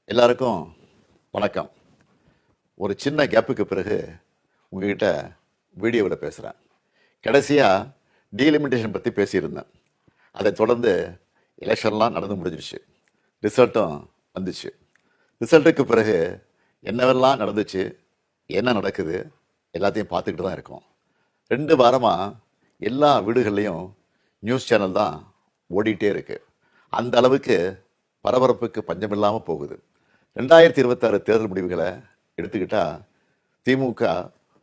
எல்லாருக்கும் வணக்கம். ஒரு சின்ன கேப்புக்கு பிறகு உங்ககிட்ட வீடியோவில் பேசுகிறேன். கடைசியாக டீலிமிட்டேஷன் பற்றி பேசியிருந்தேன். அதை தொடர்ந்து எலெக்ஷன்லாம் நடந்து முடிஞ்சிருச்சு, ரிசல்ட்டும் வந்துச்சு. ரிசல்ட்டுக்கு பிறகு என்னவெல்லாம் நடந்துச்சு, என்ன நடக்குது எல்லாத்தையும் பார்த்துக்கிட்டு தான் இருக்கோம். 2 வாரமாக எல்லா வீடுகள்லையும் நியூஸ் சேனல் தான் ஓடிட்டே இருக்கு. அந்த அளவுக்கு பரபரப்புக்கு பஞ்சமில்லாமல் போகுது. 2026 தேர்தல் முடிவுகளை எடுத்துக்கிட்டால் திமுக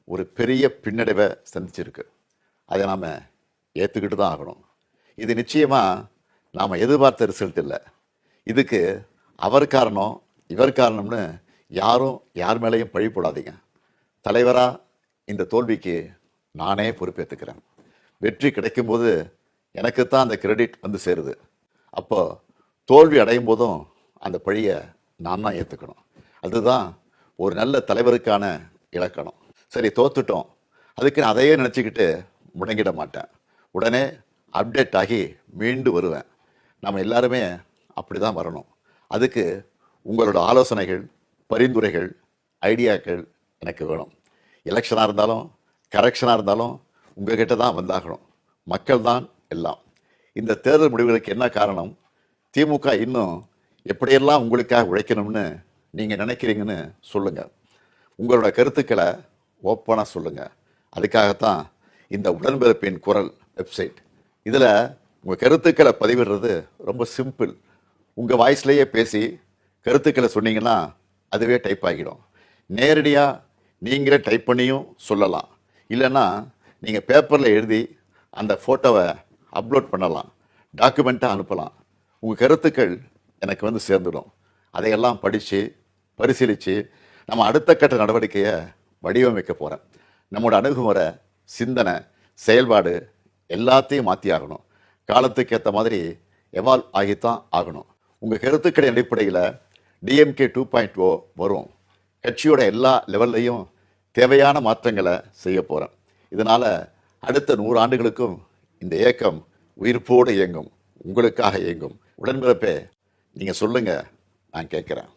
ஒரு பெரிய பின்னடைவை சந்திச்சிருக்கு. அதை நாம் ஏற்றுக்கிட்டு தான் ஆகணும். இது நிச்சயமாக நாம் எதிர்பார்த்த ரிசல்ட் இல்லை. இதுக்கு அவர் காரணம் இவர் காரணம்னு யாரும் யார் மேலேயும் பழி போடாதீங்க. தலைவராக இந்த தோல்விக்கு நானே பொறுப்பேற்றுக்கிறேன். வெற்றி கிடைக்கும்போது எனக்குத்தான் அந்த கிரெடிட் வந்து சேருது. அப்போ தோல்வி அடையும் போதும் அந்த பழியை நான் தான் ஏற்றுக்கணும். அதுதான் ஒரு நல்ல தலைவருக்கான இலக்கணம். சரி, தோத்துட்டோம், அதுக்கு நான் அதையே நினச்சிக்கிட்டு முடங்கிட மாட்டேன். உடனே அப்டேட் ஆகி மீண்டு வருவேன். நம்ம எல்லாருமே அப்படி தான் வரணும். அதுக்கு உங்களோட ஆலோசனைகள், பரிந்துரைகள், ஐடியாக்கள் எனக்கு வேணும். எலெக்ஷனாக இருந்தாலும் கரெக்ஷனாக இருந்தாலும் உங்ககிட்ட தான் வந்தாகணும். மக்கள் தான் எல்லாம். இந்த தேர்தல் முடிவுகளுக்கு என்ன காரணம்? திமுக இன்னும் எப்படியெல்லாம் உங்களுக்காக உழைக்கணும்னு நீங்கள் நினைக்கிறீங்கன்னு சொல்லுங்கள். உங்களோட கருத்துக்களை ஓப்பனாக சொல்லுங்கள். அதுக்காகத்தான் இந்த உடன்பிறப்பின் குரல் வெப்சைட். இதில் உங்கள் கருத்துக்களை பதிவிடுறது ரொம்ப சிம்பிள். உங்கள் வாய்ஸ்லேயே பேசி கருத்துக்களை சொன்னீங்கன்னா அதுவே டைப் ஆகிடும். நேரடியாக நீங்களே டைப் பண்ணியும் சொல்லலாம். இல்லைன்னா நீங்கள் பேப்பரில் எழுதி அந்த ஃபோட்டோவை அப்லோட் பண்ணலாம், டாக்குமெண்ட்டாக அனுப்பலாம். உங்கள் கருத்துக்கள் எனக்கு வந்து சேர்ந்துடும். அதையெல்லாம் படித்து பரிசீலித்து நம்ம அடுத்த கட்ட நடவடிக்கையை வடிவமைக்க போகிறேன். நம்மளோட அணுகுமுறை, சிந்தனை, செயல்பாடு எல்லாத்தையும் மாற்றி ஆகணும். காலத்துக்கு ஏற்ற மாதிரி எவால்வ் ஆகித்தான் ஆகணும். உங்கள் கருத்துக்களின் அடிப்படையில் டிஎம்கே 2.0 வரும். கட்சியோட எல்லா லெவல்லையும் தேவையான மாற்றங்களை செய்ய போகிறேன். இதனால் அடுத்த 100 ஆண்டுகளுக்கும் இந்த இயக்கம் உயிர்ப்போடு இயங்கும், உங்களுக்காக இயங்கும். உடன்பிறப்பே, நீங்கள் சொல்லுங்கள், நான் கேட்குறேன்.